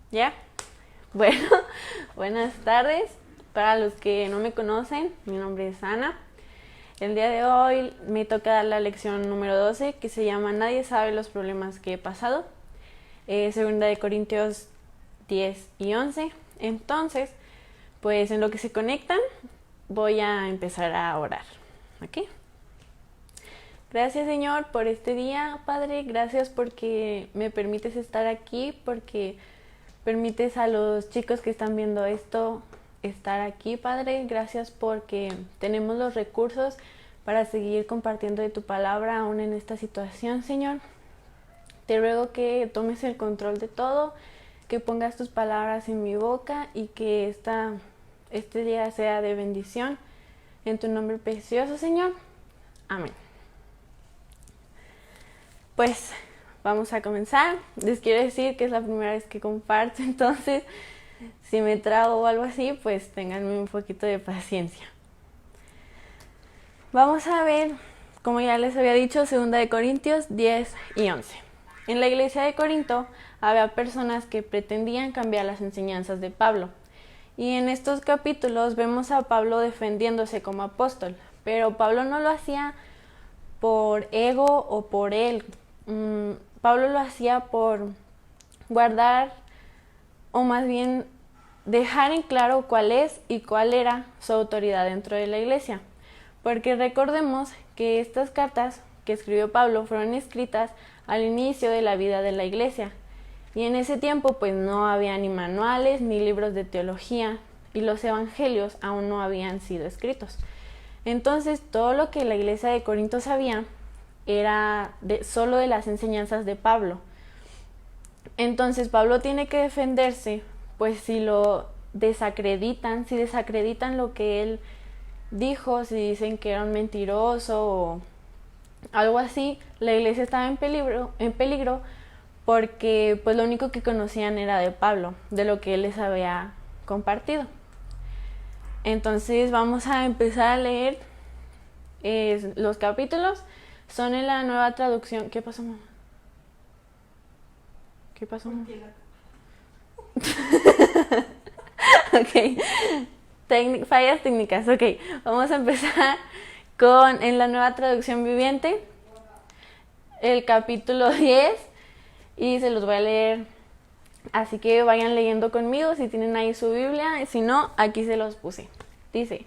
¿Ya? Bueno, buenas tardes. Para los que no me conocen, mi nombre es Ana. El día de hoy me toca dar la lección número 12 que se llama Nadie sabe los problemas que he pasado. Segunda de Corintios 10 y 11. Entonces, pues en lo que se conectan, voy a empezar a orar. ¿Ok? Gracias, Señor, por este día, Padre. Gracias porque me permites estar aquí, porque permites a los chicos que están viendo esto estar aquí, Padre. Gracias porque tenemos los recursos para seguir compartiendo de tu palabra aún en esta situación, Señor. Te ruego que tomes el control de todo, que pongas tus palabras en mi boca y que este día sea de bendición. En tu nombre precioso, Señor. Amén. Pues vamos a comenzar. Les quiero decir que es la primera vez que comparto, entonces si me trago o algo así, pues ténganme un poquito de paciencia. Vamos a ver, como ya les había dicho, 2 de Corintios 10 y 11. En la iglesia de Corinto había personas que pretendían cambiar las enseñanzas de Pablo. Y en estos capítulos vemos a Pablo defendiéndose como apóstol, pero Pablo no lo hacía por ego o por él. Pablo lo hacía por guardar, o más bien dejar en claro cuál es y cuál era su autoridad dentro de la iglesia. Porque recordemos que estas cartas que escribió Pablo fueron escritas al inicio de la vida de la iglesia. Y en ese tiempo pues no había ni manuales ni libros de teología y los evangelios aún no habían sido escritos. Entonces todo lo que la iglesia de Corinto sabía era solo de las enseñanzas de Pablo. Entonces Pablo tiene que defenderse, pues si lo desacreditan, si desacreditan lo que él dijo, si dicen que era un mentiroso o algo así, la iglesia estaba en peligro porque pues lo único que conocían era de Pablo, de lo que él les había compartido. Entonces vamos a empezar a leer los capítulos. Son en la Nueva Traducción. ¿Qué pasó, mamá? ¿Qué pasó, mamá? Ok. Fallas técnicas. Ok. Vamos a empezar en la Nueva Traducción Viviente, el capítulo 10, y se los voy a leer. Así que vayan leyendo conmigo si tienen ahí su Biblia. Si no, aquí se los puse. Dice: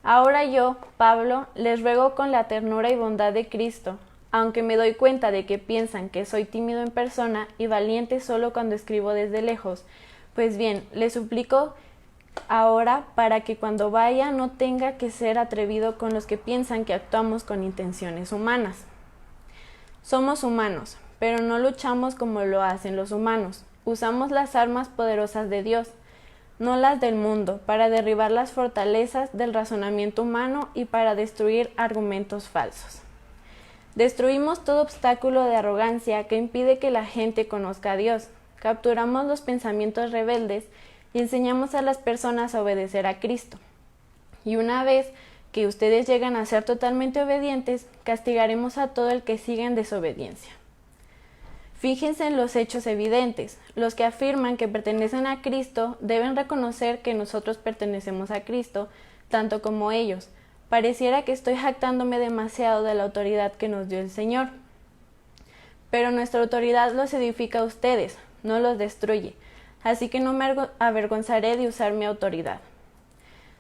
Ahora yo, Pablo, les ruego con la ternura y bondad de Cristo, aunque me doy cuenta de que piensan que soy tímido en persona y valiente solo cuando escribo desde lejos, pues bien, les suplico ahora para que cuando vaya no tenga que ser atrevido con los que piensan que actuamos con intenciones humanas. Somos humanos, pero no luchamos como lo hacen los humanos. Usamos las armas poderosas de Dios, no las del mundo, para derribar las fortalezas del razonamiento humano y para destruir argumentos falsos. Destruimos todo obstáculo de arrogancia que impide que la gente conozca a Dios. Capturamos los pensamientos rebeldes y enseñamos a las personas a obedecer a Cristo. Y una vez que ustedes llegan a ser totalmente obedientes, castigaremos a todo el que siga en desobediencia. Fíjense en los hechos evidentes. Los que afirman que pertenecen a Cristo deben reconocer que nosotros pertenecemos a Cristo, tanto como ellos. Pareciera que estoy jactándome demasiado de la autoridad que nos dio el Señor. Pero nuestra autoridad los edifica a ustedes, no los destruye. Así que no me avergonzaré de usar mi autoridad.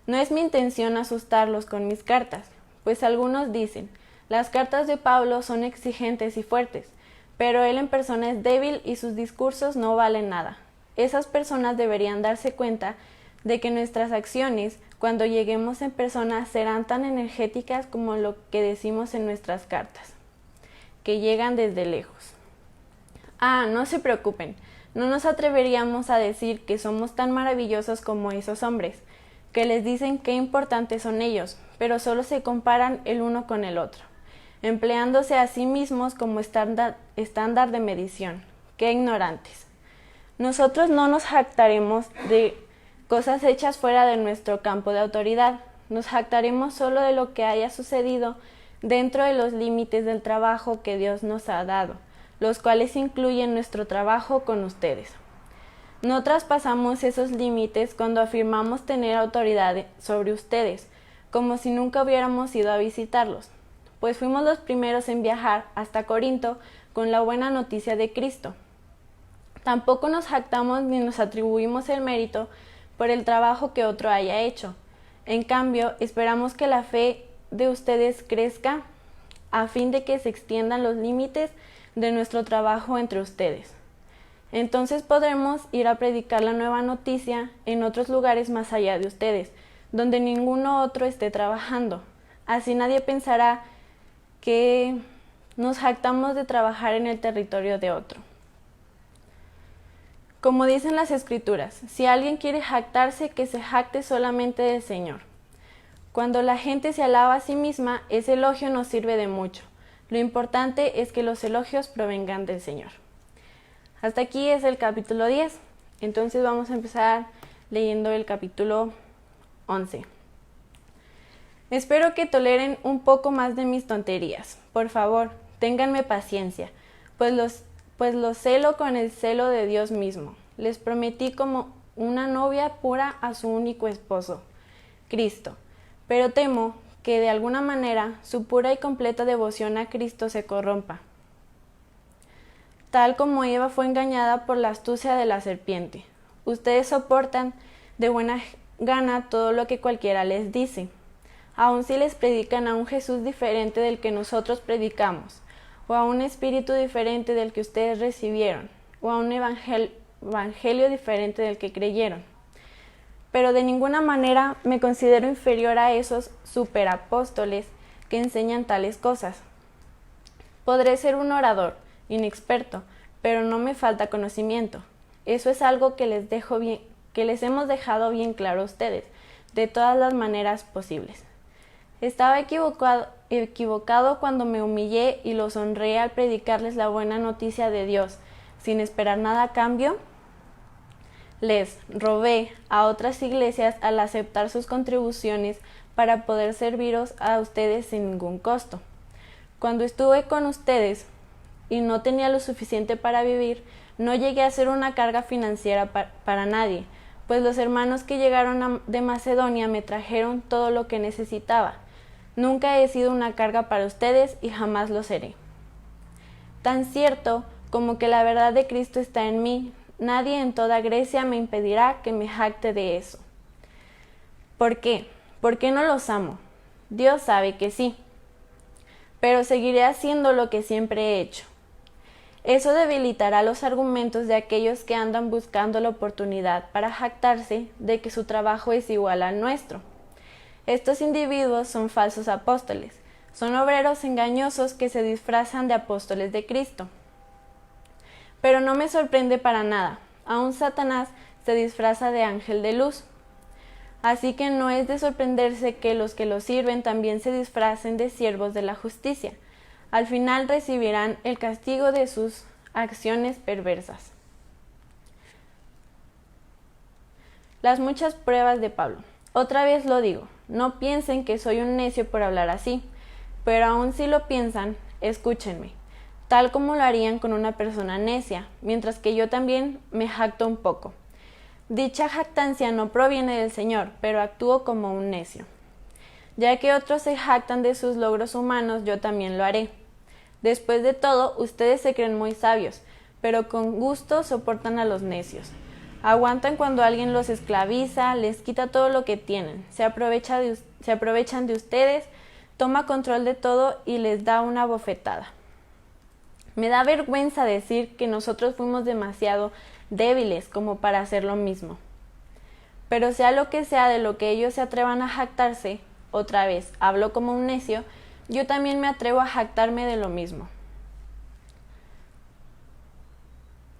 No es mi intención asustarlos con mis cartas, pues algunos dicen, las cartas de Pablo son exigentes y fuertes, pero él en persona es débil y sus discursos no valen nada. Esas personas deberían darse cuenta de que nuestras acciones, cuando lleguemos en persona, serán tan energéticas como lo que decimos en nuestras cartas, que llegan desde lejos. No se preocupen, no nos atreveríamos a decir que somos tan maravillosos como esos hombres, que les dicen qué importantes son ellos, pero solo se comparan el uno con el otro, empleándose a sí mismos como estándar de medición. ¡Qué ignorantes! Nosotros no nos jactaremos de cosas hechas fuera de nuestro campo de autoridad. Nos jactaremos solo de lo que haya sucedido dentro de los límites del trabajo que Dios nos ha dado, los cuales incluyen nuestro trabajo con ustedes. No traspasamos esos límites cuando afirmamos tener autoridad sobre ustedes, como si nunca hubiéramos ido a visitarlos, pues fuimos los primeros en viajar hasta Corinto con la buena noticia de Cristo. Tampoco nos jactamos ni nos atribuimos el mérito por el trabajo que otro haya hecho. En cambio, esperamos que la fe de ustedes crezca a fin de que se extiendan los límites de nuestro trabajo entre ustedes. Entonces podremos ir a predicar la nueva noticia en otros lugares más allá de ustedes, donde ninguno otro esté trabajando. Así nadie pensará que nos jactamos de trabajar en el territorio de otro. Como dicen las Escrituras, si alguien quiere jactarse, que se jacte solamente del Señor. Cuando la gente se alaba a sí misma, ese elogio no sirve de mucho. Lo importante es que los elogios provengan del Señor. Hasta aquí es el capítulo 10. Entonces vamos a empezar leyendo el capítulo 11. Espero que toleren un poco más de mis tonterías. Por favor, ténganme paciencia, pues los celo con el celo de Dios mismo. Les prometí como una novia pura a su único esposo, Cristo. Pero temo que de alguna manera su pura y completa devoción a Cristo se corrompa, tal como Eva fue engañada por la astucia de la serpiente. Ustedes soportan de buena gana todo lo que cualquiera les dice, aun si les predican a un Jesús diferente del que nosotros predicamos, o a un espíritu diferente del que ustedes recibieron, o a un evangelio diferente del que creyeron. Pero de ninguna manera me considero inferior a esos superapóstoles que enseñan tales cosas. Podré ser un orador inexperto, pero no me falta conocimiento. Eso es algo que les hemos dejado bien claro a ustedes, de todas las maneras posibles. Estaba equivocado cuando me humillé y los honré al predicarles la buena noticia de Dios, sin esperar nada a cambio. Les robé a otras iglesias al aceptar sus contribuciones para poder serviros a ustedes sin ningún costo. Cuando estuve con ustedes y no tenía lo suficiente para vivir, no llegué a ser una carga financiera para nadie, pues los hermanos que llegaron de Macedonia me trajeron todo lo que necesitaba. Nunca he sido una carga para ustedes y jamás lo seré. Tan cierto como que la verdad de Cristo está en mí, nadie en toda Grecia me impedirá que me jacte de eso. ¿Por qué? ¿Por qué no los amo? Dios sabe que sí, pero seguiré haciendo lo que siempre he hecho. Eso debilitará los argumentos de aquellos que andan buscando la oportunidad para jactarse de que su trabajo es igual al nuestro. Estos individuos son falsos apóstoles, son obreros engañosos que se disfrazan de apóstoles de Cristo. Pero no me sorprende para nada, aún Satanás se disfraza de ángel de luz. Así que no es de sorprenderse que los que lo sirven también se disfracen de siervos de la justicia. Al final recibirán el castigo de sus acciones perversas. Las muchas pruebas de Pablo. Otra vez lo digo, no piensen que soy un necio por hablar así, pero aun si lo piensan, escúchenme, tal como lo harían con una persona necia, mientras que yo también me jacto un poco. Dicha jactancia no proviene del Señor, pero actúo como un necio. Ya que otros se jactan de sus logros humanos, yo también lo haré. Después de todo, ustedes se creen muy sabios, pero con gusto soportan a los necios. Aguantan cuando alguien los esclaviza, les quita todo lo que tienen, se aprovechan de ustedes, toma control de todo y les da una bofetada. Me da vergüenza decir que nosotros fuimos demasiado débiles como para hacer lo mismo. Pero sea lo que sea de lo que ellos se atrevan a jactarse, otra vez, hablo como un necio, yo también me atrevo a jactarme de lo mismo.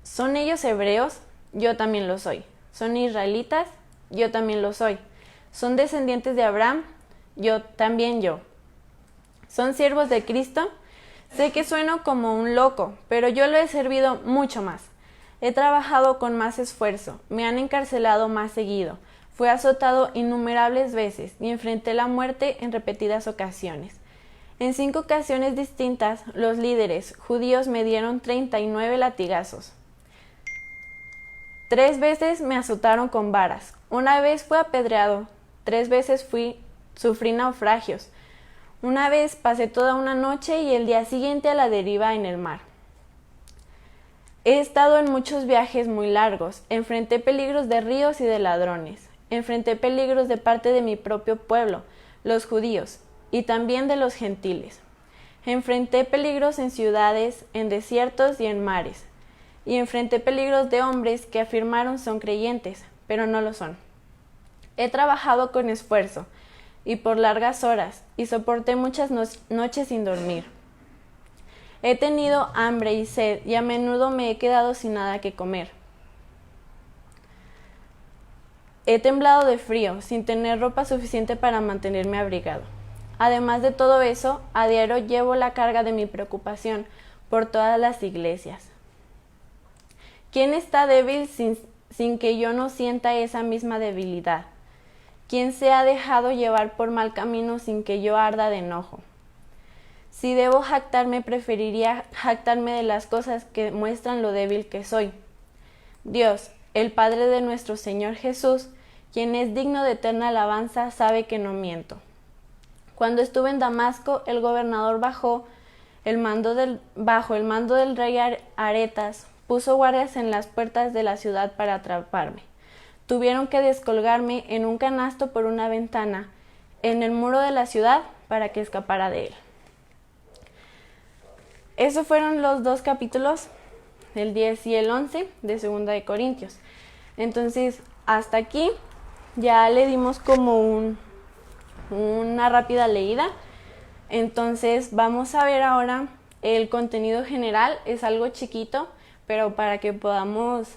¿Son ellos hebreos? Yo también lo soy. ¿Son israelitas? Yo también lo soy. ¿Son descendientes de Abraham? Yo. ¿Son siervos de Cristo? Sé que sueno como un loco, pero yo lo he servido mucho más. He trabajado con más esfuerzo, me han encarcelado más seguido, fui azotado innumerables veces y enfrenté la muerte en repetidas ocasiones. En 5 ocasiones distintas, los líderes judíos me dieron 39 latigazos. 3 veces me azotaron con varas, una vez fui apedreado, 3 veces sufrí naufragios, una vez pasé toda una noche y el día siguiente a la deriva en el mar. He estado en muchos viajes muy largos, enfrenté peligros de ríos y de ladrones, enfrenté peligros de parte de mi propio pueblo, los judíos, y también de los gentiles. Enfrenté peligros en ciudades, en desiertos y en mares, y enfrenté peligros de hombres que afirmaron son creyentes, pero no lo son. He trabajado con esfuerzo, y por largas horas, y soporté muchas noches sin dormir. He tenido hambre y sed, y a menudo me he quedado sin nada que comer. He temblado de frío, sin tener ropa suficiente para mantenerme abrigado. Además de todo eso, a diario llevo la carga de mi preocupación por todas las iglesias. ¿Quién está débil sin que yo no sienta esa misma debilidad? ¿Quién se ha dejado llevar por mal camino sin que yo arda de enojo? Si debo jactarme, preferiría jactarme de las cosas que muestran lo débil que soy. Dios, el Padre de nuestro Señor Jesús, quien es digno de eterna alabanza, sabe que no miento. Cuando estuve en Damasco, el gobernador bajo el mando del rey Aretas, puso guardias en las puertas de la ciudad para atraparme. Tuvieron que descolgarme en un canasto por una ventana en el muro de la ciudad para que escapara de él. Esos fueron los 2 capítulos, el 10 y el 11 de 2 de Corintios. Entonces, hasta aquí ya le dimos como una rápida leída. Entonces, vamos a ver ahora el contenido general. Es algo chiquito, pero para que podamos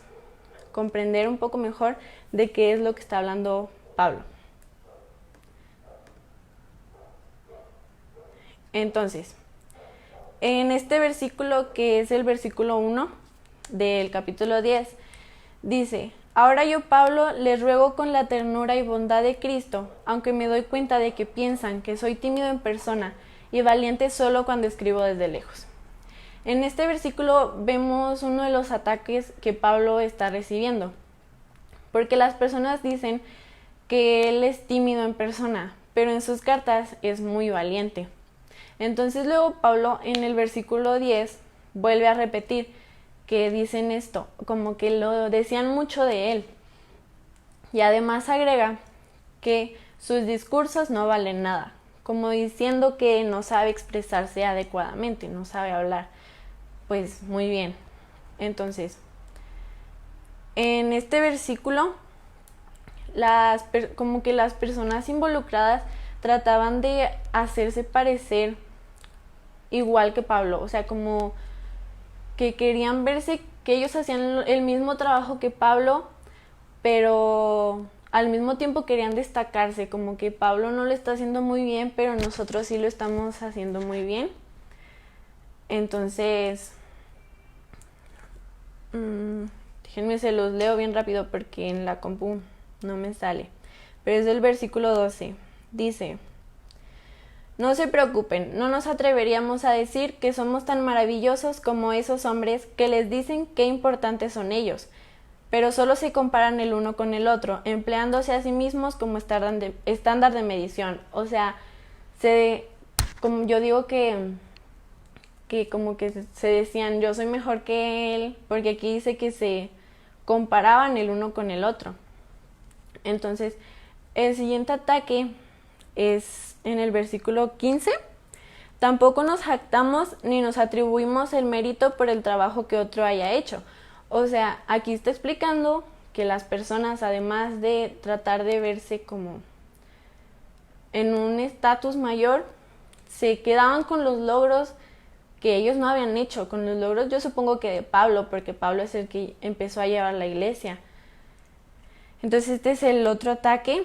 comprender un poco mejor de qué es lo que está hablando Pablo. Entonces, en este versículo, que es el versículo 1 del capítulo 10, dice: Ahora yo, Pablo, les ruego con la ternura y bondad de Cristo, aunque me doy cuenta de que piensan que soy tímido en persona y valiente solo cuando escribo desde lejos. En este versículo vemos uno de los ataques que Pablo está recibiendo, porque las personas dicen que él es tímido en persona, pero en sus cartas es muy valiente. Entonces luego Pablo en el versículo 10 vuelve a repetir que dicen esto, como que lo decían mucho de él. Y además agrega que sus discursos no valen nada, como diciendo que no sabe expresarse adecuadamente, no sabe hablar. Pues muy bien. Entonces, en este versículo, como que las personas involucradas trataban de hacerse parecer igual que Pablo, o sea, como que querían verse que ellos hacían el mismo trabajo que Pablo, pero al mismo tiempo querían destacarse, como que Pablo no lo está haciendo muy bien, pero nosotros sí lo estamos haciendo muy bien. Entonces, déjenme se los leo bien rápido porque en la compu no me sale, pero es del versículo 12, dice: No se preocupen, no nos atreveríamos a decir que somos tan maravillosos como esos hombres que les dicen qué importantes son ellos, pero solo se comparan el uno con el otro, empleándose a sí mismos como estándar de medición. O sea, como yo digo que como que se decían yo soy mejor que él, porque aquí dice que se comparaban el uno con el otro. Entonces, el siguiente ataque es en el versículo 15. Tampoco nos jactamos ni nos atribuimos el mérito por el trabajo que otro haya hecho. O sea, aquí está explicando que las personas, además de tratar de verse como en un estatus mayor, se quedaban con los logros que ellos no habían hecho, con los logros yo supongo que de Pablo, porque Pablo es el que empezó a llevar la iglesia. Entonces este es el otro ataque.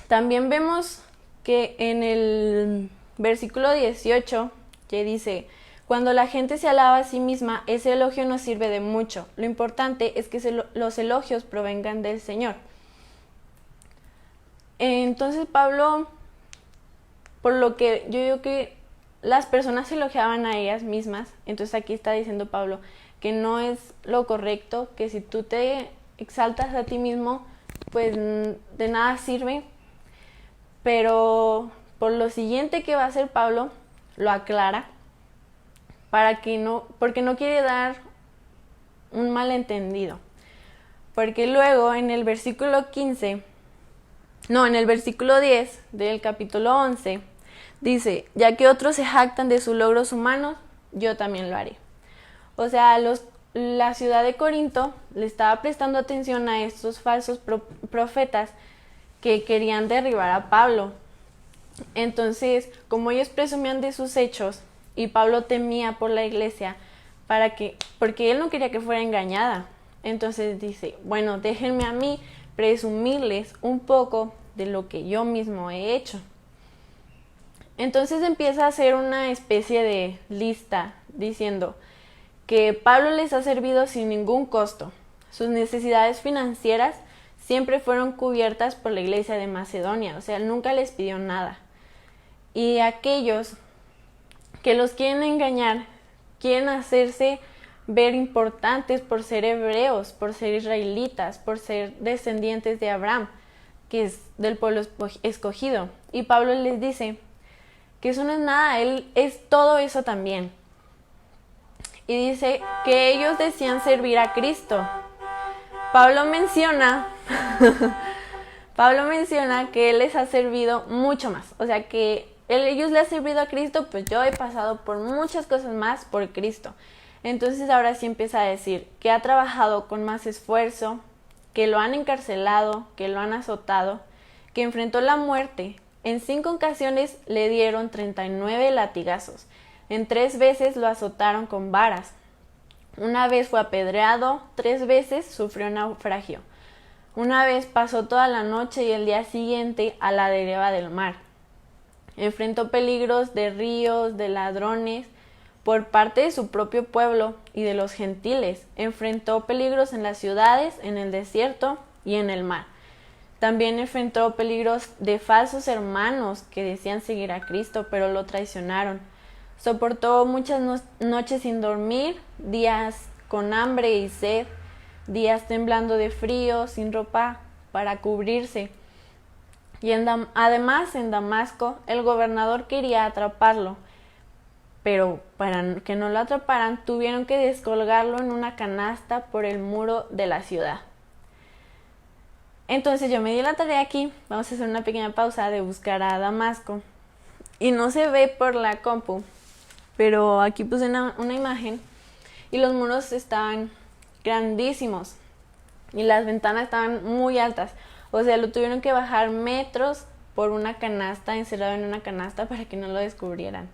También vemos que en el versículo 18 que dice: Cuando la gente se alaba a sí misma, ese elogio no sirve de mucho. Lo importante es que los elogios provengan del Señor. Entonces Pablo, por lo que yo digo que las personas se elogiaban a ellas mismas, entonces aquí está diciendo Pablo que no es lo correcto, que si tú te exaltas a ti mismo, pues de nada sirve. Pero por lo siguiente que va a hacer Pablo, lo aclara, porque no quiere dar un malentendido. Porque luego en el versículo 10 del capítulo 11, dice, ya que otros se jactan de sus logros humanos, yo también lo haré. O sea, la ciudad de Corinto le estaba prestando atención a estos falsos profetas que querían derribar a Pablo. Entonces, como ellos presumían de sus hechos y Pablo temía por la iglesia, porque él no quería que fuera engañada, entonces dice, bueno, déjenme a mí presumirles un poco de lo que yo mismo he hecho. Entonces empieza a hacer una especie de lista diciendo que Pablo les ha servido sin ningún costo. Sus necesidades financieras siempre fueron cubiertas por la iglesia de Macedonia, o sea, nunca les pidió nada. Y aquellos que los quieren engañar, quieren hacerse ver importantes por ser hebreos, por ser israelitas, por ser descendientes de Abraham, que es del pueblo escogido. Y Pablo les dice que eso no es nada, él es todo eso también. Y dice que ellos decían servir a Cristo. Pablo menciona que él les ha servido mucho más. O sea que ellos le han servido a Cristo, pues yo he pasado por muchas cosas más por Cristo. Entonces ahora sí empieza a decir que ha trabajado con más esfuerzo, que lo han encarcelado, que lo han azotado, que enfrentó la muerte. En 5 ocasiones le dieron 39 latigazos. En 3 veces lo azotaron con varas. Una vez fue apedreado, 3 veces sufrió naufragio. Una vez pasó toda la noche y el día siguiente a la deriva del mar. Enfrentó peligros de ríos, de ladrones, por parte de su propio pueblo y de los gentiles. Enfrentó peligros en las ciudades, en el desierto y en el mar. También enfrentó peligros de falsos hermanos que decían seguir a Cristo, pero lo traicionaron. Soportó muchas noches sin dormir, días con hambre y sed, días temblando de frío, sin ropa para cubrirse. Y además en Damasco el gobernador quería atraparlo, pero para que no lo atraparan tuvieron que descolgarlo en una canasta por el muro de la ciudad. Entonces yo me di la tarea aquí, vamos a hacer una pequeña pausa de buscar a Damasco. Y no se ve por la compu, pero aquí puse una imagen y los muros estaban grandísimos y las ventanas estaban muy altas. O sea, lo tuvieron que bajar metros por una canasta, encerrado en una canasta para que no lo descubrieran.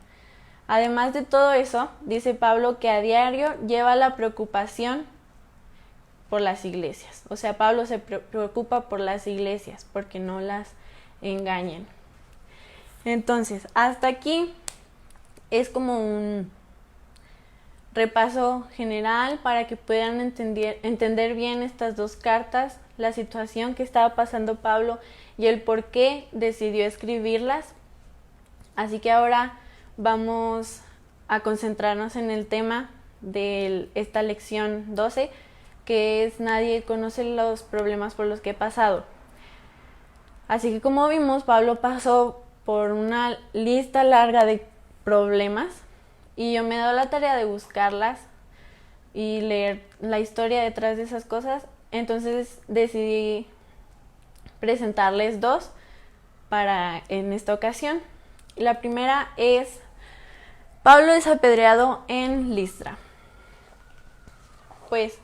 Además de todo eso, dice Pablo que a diario lleva la preocupación por las iglesias. O sea, Pablo se preocupa por las iglesias porque no las engañen. Entonces, hasta aquí es como un repaso general para que puedan entender bien estas 2 cartas, la situación que estaba pasando Pablo y el por qué decidió escribirlas. Así que ahora vamos a concentrarnos en el tema de esta lección 12, que es nadie conoce los problemas por los que he pasado. Así que como vimos, Pablo pasó por una lista larga de problemas y yo me he dado la tarea de buscarlas y leer la historia detrás de esas cosas. Entonces decidí presentarles 2 en esta ocasión. La primera es Pablo es apedreado en Listra. Pues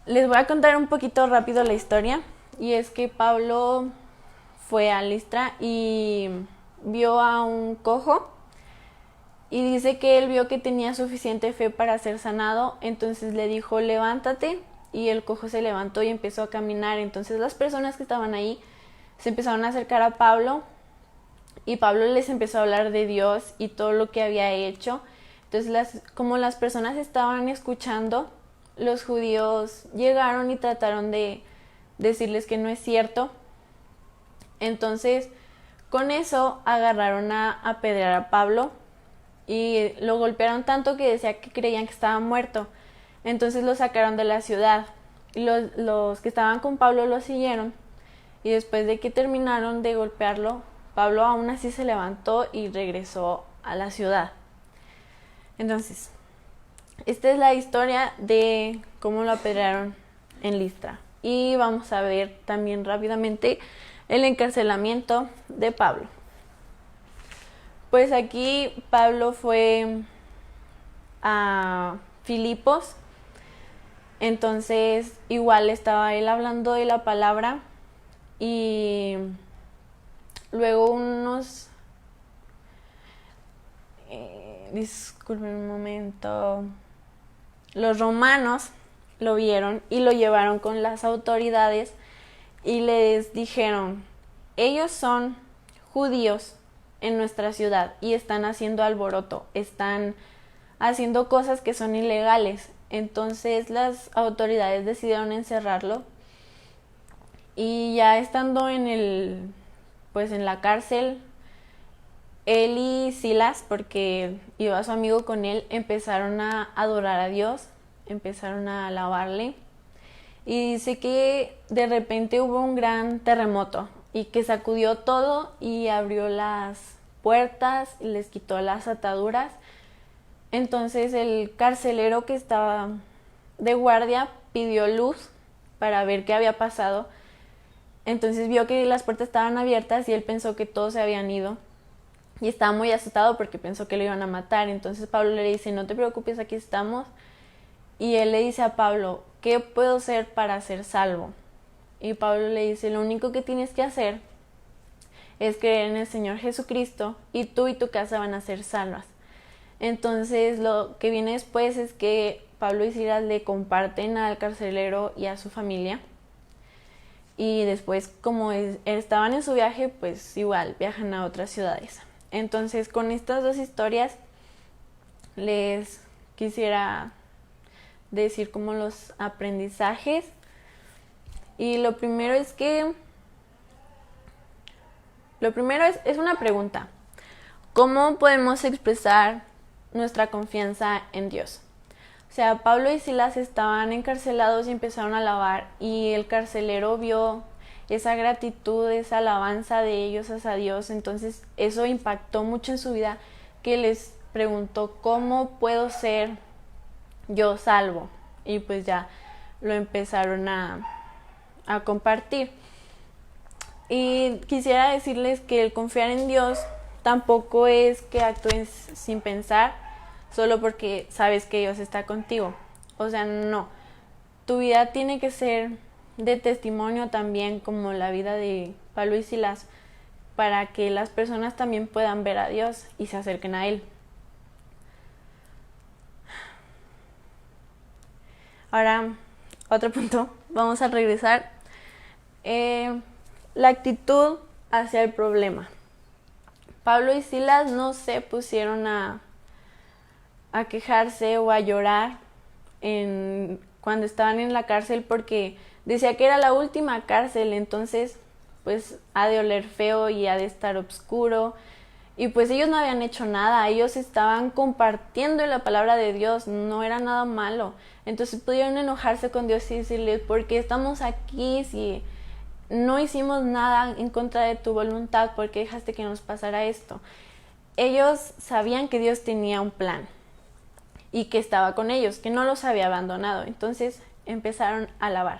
les voy a contar un poquito rápido la historia, y es que Pablo fue a Listra y vio a un cojo y dice que él vio que tenía suficiente fe para ser sanado. Entonces le dijo levántate, y el cojo se levantó y empezó a caminar. Entonces las personas que estaban ahí se empezaron a acercar a Pablo y Pablo les empezó a hablar de Dios y todo lo que había hecho. Entonces como las personas estaban escuchando, los judíos llegaron y trataron de decirles que no es cierto. Entonces con eso agarraron a apedrear a Pablo y lo golpearon tanto que decía que creían que estaba muerto. Entonces lo sacaron de la ciudad. Y los que estaban con Pablo lo siguieron. Y después de que terminaron de golpearlo, Pablo aún así se levantó y regresó a la ciudad. Entonces, esta es la historia de cómo lo apedrearon en Listra. Y vamos a ver también rápidamente el encarcelamiento de Pablo. Pues aquí Pablo fue a Filipos. Entonces igual estaba él hablando de la palabra y luego disculpen un momento, los romanos lo vieron y lo llevaron con las autoridades y les dijeron, ellos son judíos en nuestra ciudad y están haciendo alboroto, están haciendo cosas que son ilegales. Entonces las autoridades decidieron encerrarlo y ya estando en la cárcel, él y Silas, porque iba su amigo con él, empezaron a adorar a Dios, empezaron a alabarle. Y dice que de repente hubo un gran terremoto y que sacudió todo y abrió las puertas y les quitó las ataduras. Entonces el carcelero que estaba de guardia pidió luz para ver qué había pasado. Entonces vio que las puertas estaban abiertas y él pensó que todos se habían ido. Y estaba muy asustado porque pensó que lo iban a matar. Entonces Pablo le dice, no te preocupes, aquí estamos. Y él le dice a Pablo, ¿qué puedo hacer para ser salvo? Y Pablo le dice, lo único que tienes que hacer es creer en el Señor Jesucristo y tú y tu casa van a ser salvas. Entonces lo que viene después es que Pablo y Silas le comparten al carcelero y a su familia. Y después, como estaban en su viaje, pues igual viajan a otras ciudades. Entonces, con estas dos historias les quisiera decir como los aprendizajes. Y lo primero es una pregunta. ¿Cómo podemos expresar nuestra confianza en Dios? O sea, Pablo y Silas estaban encarcelados y empezaron a alabar, y el carcelero vio esa gratitud, esa alabanza de ellos hacia Dios. Entonces eso impactó mucho en su vida, que les preguntó, ¿cómo puedo ser yo salvo? Y pues ya lo empezaron a compartir. Y quisiera decirles que el confiar en Dios tampoco es que actúes sin pensar, solo porque sabes que Dios está contigo. O sea, no. Tu vida tiene que ser de testimonio también, como la vida de Pablo y Silas, para que las personas también puedan ver a Dios y se acerquen a Él. Ahora, otro punto, vamos a regresar. La actitud hacia el problema. Pablo y Silas no se pusieron a quejarse o a llorar cuando estaban en la cárcel, porque decía que era la última cárcel, entonces pues ha de oler feo y ha de estar oscuro. Y pues ellos no habían hecho nada, ellos estaban compartiendo la palabra de Dios, no era nada malo. Entonces pudieron enojarse con Dios y decirle, ¿por qué estamos aquí si no hicimos nada en contra de tu voluntad? ¿Por qué dejaste que nos pasara esto? Ellos sabían que Dios tenía un plan y que estaba con ellos, que no los había abandonado. Entonces empezaron a alabar.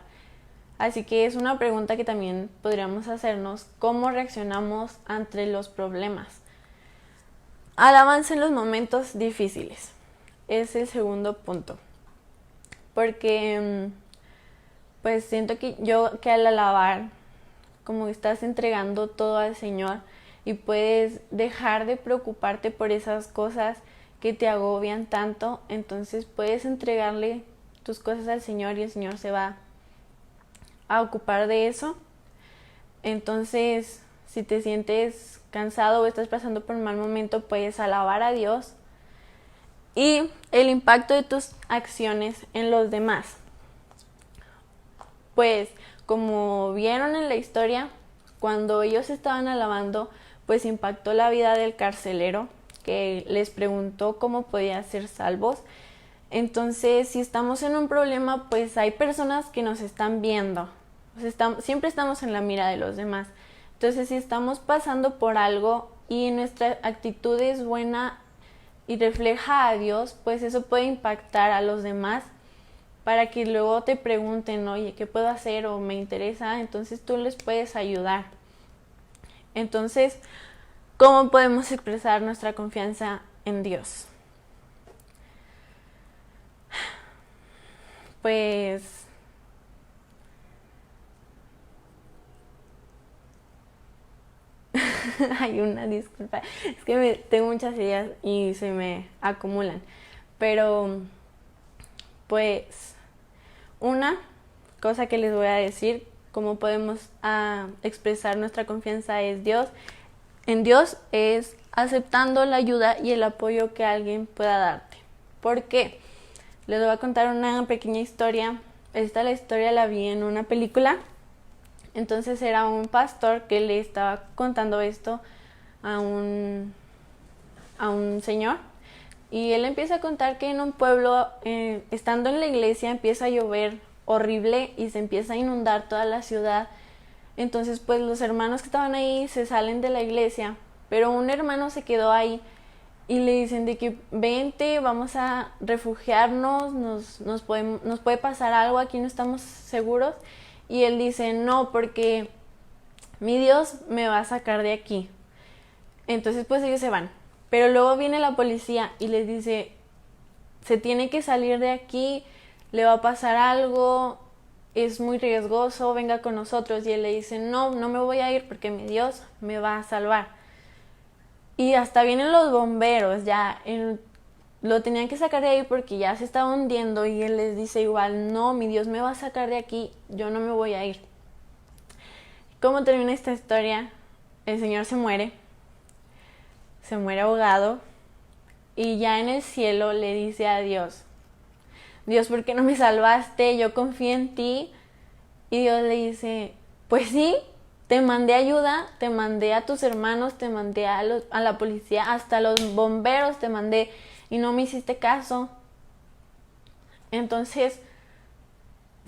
Así que es una pregunta que también podríamos hacernos, ¿cómo reaccionamos ante los problemas? Alabanza en los momentos difíciles. Es el segundo punto. Porque pues siento que al alabar, como que estás entregando todo al Señor y puedes dejar de preocuparte por esas cosas que te agobian tanto. Entonces puedes entregarle tus cosas al Señor y el Señor se va a ocupar de eso. Entonces, si te sientes cansado o estás pasando por un mal momento, puedes alabar a Dios. Y el impacto de tus acciones en los demás. Pues, como vieron en la historia, cuando ellos estaban alabando, pues impactó la vida del carcelero, que les preguntó cómo podían ser salvos. Entonces, si estamos en un problema, pues hay personas que nos están viendo. Siempre estamos en la mira de los demás. Entonces, si estamos pasando por algo y nuestra actitud es buena y refleja a Dios, pues eso puede impactar a los demás para que luego te pregunten, oye, ¿qué puedo hacer? O me interesa, entonces tú les puedes ayudar. Entonces, ¿cómo podemos expresar nuestra confianza en Dios? Pues hay una disculpa, es que tengo muchas ideas y se me acumulan, pero pues una cosa que les voy a decir, cómo podemos expresar nuestra confianza en Dios es aceptando la ayuda y el apoyo que alguien pueda darte. ¿Por qué? Les voy a contar una pequeña historia. La historia la vi en una película. Entonces era un pastor que le estaba contando esto a un señor. Y él empieza a contar que en un pueblo, estando en la iglesia, empieza a llover horrible y se empieza a inundar toda la ciudad. Entonces pues los hermanos que estaban ahí se salen de la iglesia, pero un hermano se quedó ahí y le dicen de que vente, vamos a refugiarnos, nos puede pasar algo, aquí no estamos seguros. Y él dice, no, porque mi Dios me va a sacar de aquí. Entonces pues ellos se van, pero luego viene la policía y les dice, se tiene que salir de aquí, le va a pasar algo, es muy riesgoso, venga con nosotros. Y él le dice, no me voy a ir porque mi Dios me va a salvar. Y hasta vienen los bomberos, lo tenían que sacar de ahí porque ya se estaba hundiendo, y él les dice igual, no, mi Dios me va a sacar de aquí, yo no me voy a ir. ¿Cómo termina esta historia? El Señor se muere ahogado, y ya en el cielo le dice a Dios, ¿por qué no me salvaste? Yo confié en ti. Y Dios le dice, pues sí, te mandé ayuda, te mandé a tus hermanos, te mandé a la policía, hasta los bomberos te mandé, y no me hiciste caso. Entonces,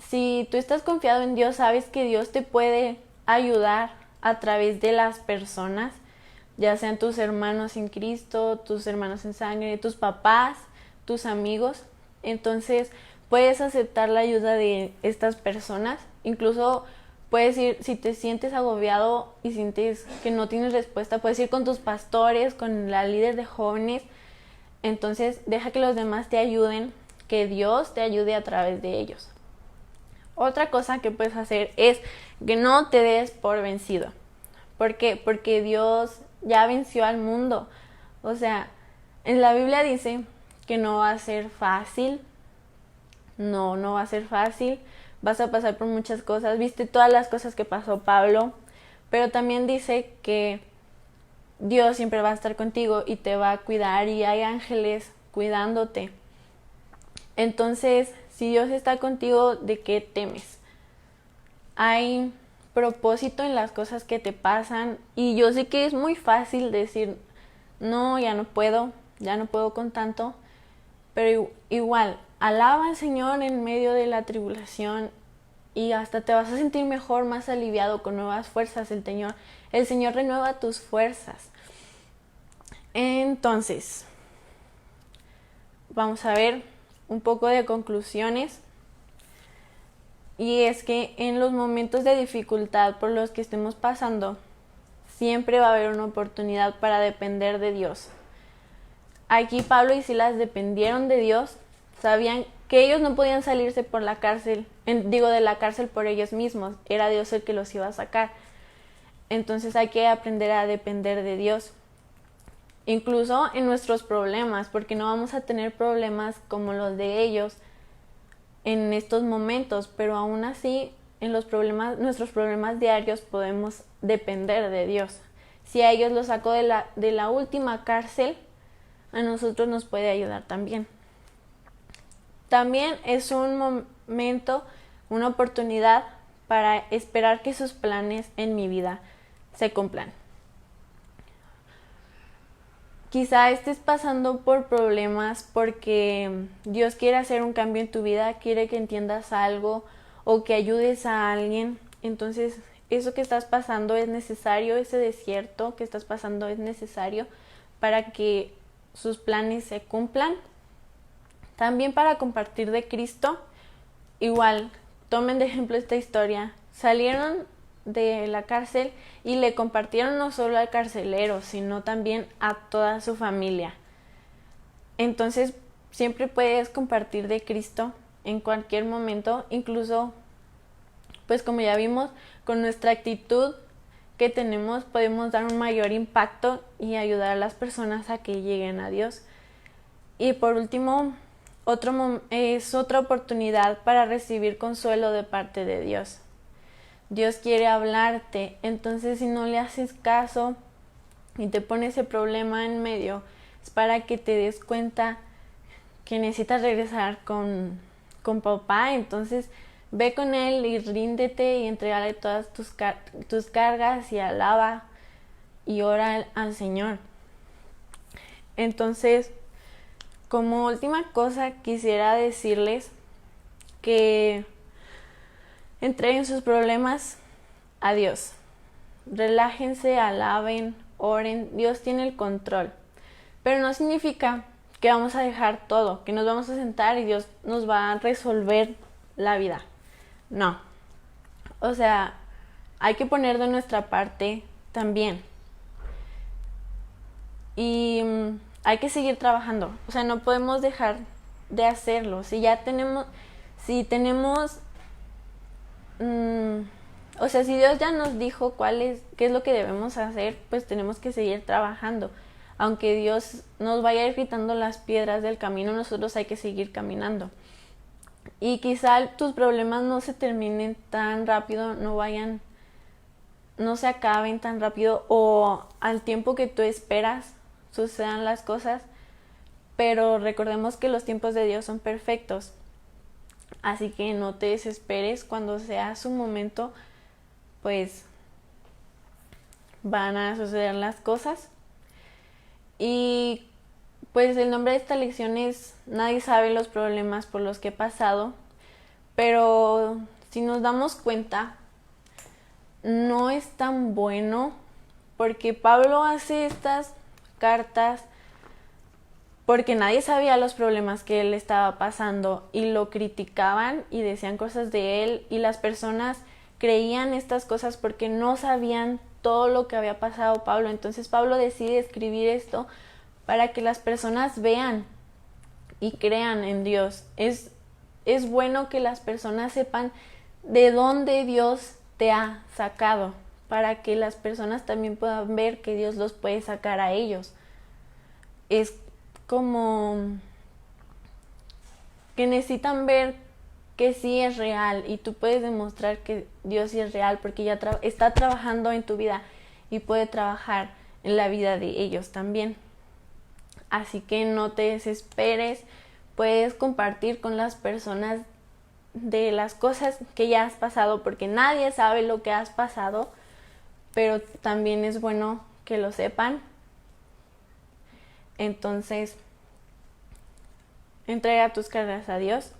si tú estás confiado en Dios, sabes que Dios te puede ayudar a través de las personas, ya sean tus hermanos en Cristo, tus hermanos en sangre, tus papás, tus amigos. Entonces puedes aceptar la ayuda de estas personas. Incluso puedes ir, si te sientes agobiado y sientes que no tienes respuesta, puedes ir con tus pastores, con la líder de jóvenes. Entonces deja que los demás te ayuden, que Dios te ayude a través de ellos. Otra cosa que puedes hacer es que no te des por vencido. ¿Por qué? Porque Dios ya venció al mundo. O sea, en la Biblia dice que no va a ser fácil. No va a ser fácil. Vas a pasar por muchas cosas. Viste todas las cosas que pasó Pablo. Pero también dice que Dios siempre va a estar contigo y te va a cuidar, y hay ángeles cuidándote. Entonces, si Dios está contigo, ¿de qué temes? Hay propósito en las cosas que te pasan, y yo sé que es muy fácil decir, no, ya no puedo con tanto, pero igual, alaba al Señor en medio de la tribulación y hasta te vas a sentir mejor, más aliviado, con nuevas fuerzas. El Señor renueva tus fuerzas. Entonces, vamos a ver un poco de conclusiones. Y es que en los momentos de dificultad por los que estemos pasando, siempre va a haber una oportunidad para depender de Dios. Aquí Pablo y Silas dependieron de Dios, sabían que ellos no podían salirse por la cárcel, de la cárcel por ellos mismos, era Dios el que los iba a sacar. Entonces hay que aprender a depender de Dios, incluso en nuestros problemas, porque no vamos a tener problemas como los de ellos en estos momentos, pero aún así en nuestros problemas diarios podemos depender de Dios. Si a ellos los sacó de la última cárcel, a nosotros nos puede ayudar también. También es un momento, una oportunidad para esperar que sus planes en mi vida se cumplan. Quizá estés pasando por problemas porque Dios quiere hacer un cambio en tu vida, quiere que entiendas algo o que ayudes a alguien. Entonces, eso que estás pasando es necesario, ese desierto que estás pasando es necesario para que sus planes se cumplan. También para compartir de Cristo, igual, tomen de ejemplo esta historia. Salieron de la cárcel y le compartieron no solo al carcelero, sino también a toda su familia. Entonces, siempre puedes compartir de Cristo en cualquier momento, incluso, pues como ya vimos, con nuestra actitud que tenemos podemos dar un mayor impacto y ayudar a las personas a que lleguen a Dios. Y por último, es otra oportunidad para recibir consuelo de parte de Dios. Dios quiere hablarte, entonces si no le haces caso y te pone ese problema en medio, es para que te des cuenta que necesitas regresar con papá. Entonces ve con él y ríndete y entrégale todas tus cargas y alaba y ora al Señor. Entonces, como última cosa, quisiera decirles que entreguen sus problemas a Dios. Relájense, alaben, oren. Dios tiene el control. Pero no significa que vamos a dejar todo, que nos vamos a sentar y Dios nos va a resolver la vida. No. O sea, hay que poner de nuestra parte también. Y hay que seguir trabajando. O sea, no podemos dejar de hacerlo. Si Dios ya nos dijo qué es lo que debemos hacer, pues tenemos que seguir trabajando. Aunque Dios nos vaya a ir quitando las piedras del camino, nosotros hay que seguir caminando. Y quizá tus problemas no se terminen tan rápido, no se acaben tan rápido, o al tiempo que tú esperas sucedan las cosas, pero recordemos que los tiempos de Dios son perfectos. Así que no te desesperes, cuando sea su momento, pues van a suceder las cosas. Y pues el nombre de esta lección es Nadie sabe los problemas por los que he pasado, pero si nos damos cuenta, no es tan bueno, porque Pablo hace estas cartas porque nadie sabía los problemas que él estaba pasando y lo criticaban y decían cosas de él, y las personas creían estas cosas porque no sabían todo lo que había pasado Pablo. Entonces Pablo decide escribir esto para que las personas vean y crean en Dios. Es bueno que las personas sepan de dónde Dios te ha sacado, para que las personas también puedan ver que Dios los puede sacar a ellos. Es como que necesitan ver que sí es real, y tú puedes demostrar que Dios sí es real porque ya está trabajando en tu vida y puede trabajar en la vida de ellos también. Así que no te desesperes, puedes compartir con las personas de las cosas que ya has pasado, porque nadie sabe lo que has pasado, pero también es bueno que lo sepan. Entonces, entrega tus cargas a Dios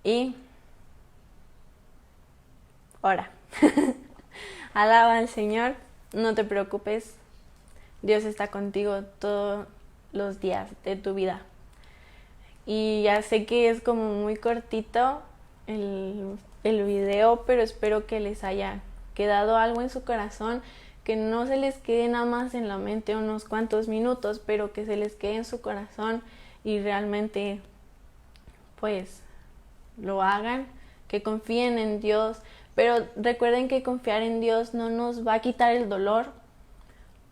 y ora. Alaba al Señor, no te preocupes, Dios está contigo todos los días de tu vida. Y ya sé que es como muy cortito el video, pero espero que les haya quedado algo en su corazón, que no se les quede nada más en la mente unos cuantos minutos, pero que se les quede en su corazón y realmente pues lo hagan, que confíen en Dios. Pero recuerden que confiar en Dios no nos va a quitar el dolor,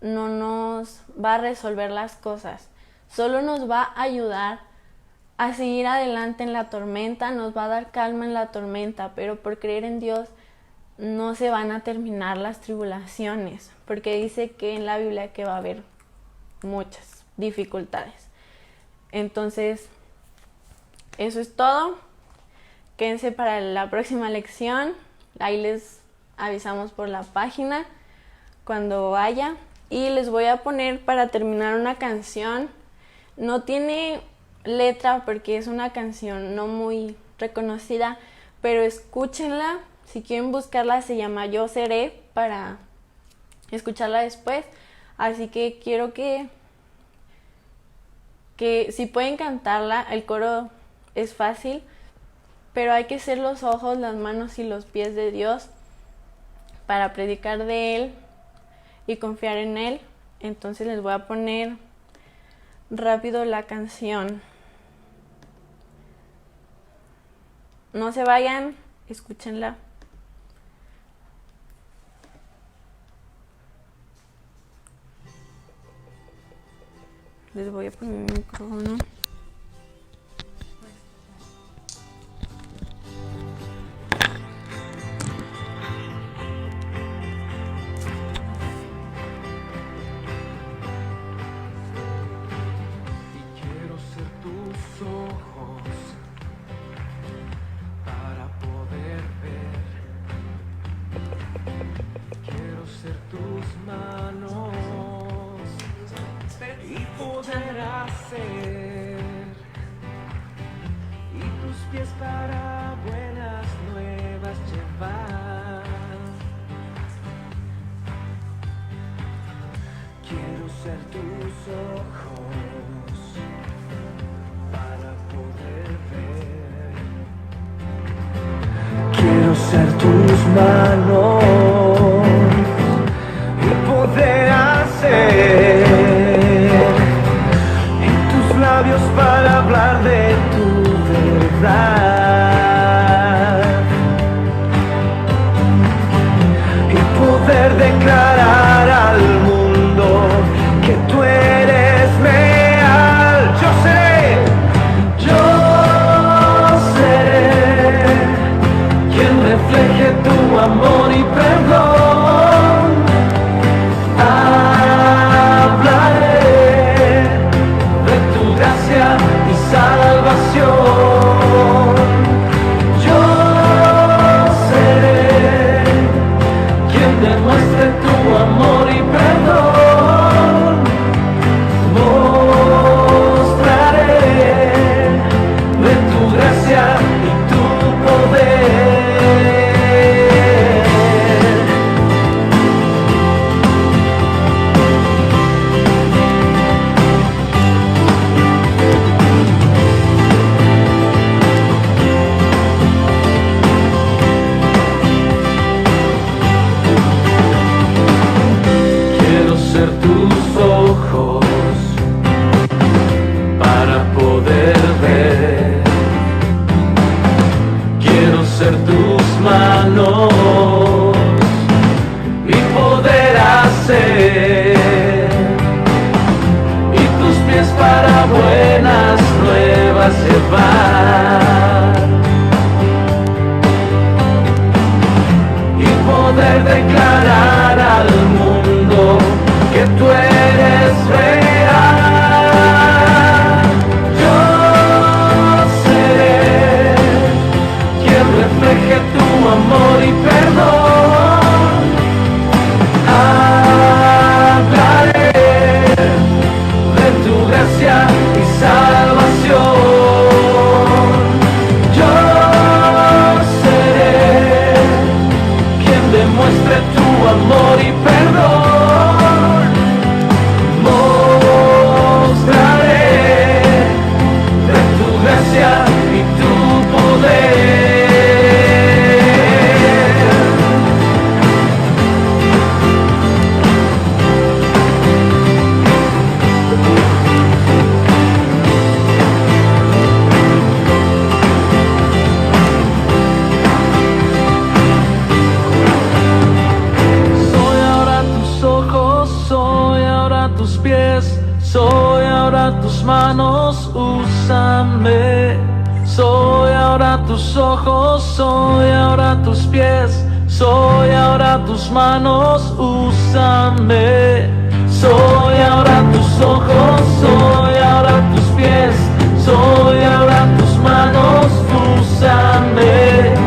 no nos va a resolver las cosas, solo nos va a ayudar a seguir adelante en la tormenta, nos va a dar calma en la tormenta, pero por creer en Dios no se van a terminar las tribulaciones, porque dice que en la Biblia que va a haber muchas dificultades. Entonces, eso es todo. Quédense para la próxima lección. Ahí les avisamos por la página cuando vaya. Y les voy a poner para terminar una canción. No tiene letra porque es una canción no muy reconocida, pero escúchenla. Si quieren buscarla, se llama Yo Seré, para escucharla después. Así que quiero que si pueden cantarla, el coro es fácil, pero hay que ser los ojos, las manos y los pies de Dios para predicar de Él y confiar en Él. Entonces les voy a poner rápido la canción. No se vayan, escúchenla. Les voy a poner el micrófono. Y tus pies para buenas nuevas llevar. Quiero ser tus ojos para poder ver. Quiero ser tus manos y poder hacer labios para hablar de tu verdad y poder declarar al mundo que tú eres real. Yo seré quien refleje tu amor y perdón. Y salvación. Yo seré quien demuestre tu amor y perdón. Mostraré de tu gracia y tu poder. Declarar al mundo que tú eres real. Yo seré quien refleje tu amor y perdón. Hablaré de tu gracia y salvación. Yo seré demuestre tu amor y perdón. Mostraré de tu gracia y tu poder. Soy ahora tus manos, úsame. Soy ahora tus ojos, soy ahora tus pies. Soy ahora tus manos, úsame. Soy ahora tus ojos, soy ahora tus pies. Soy ahora tus manos, úsame.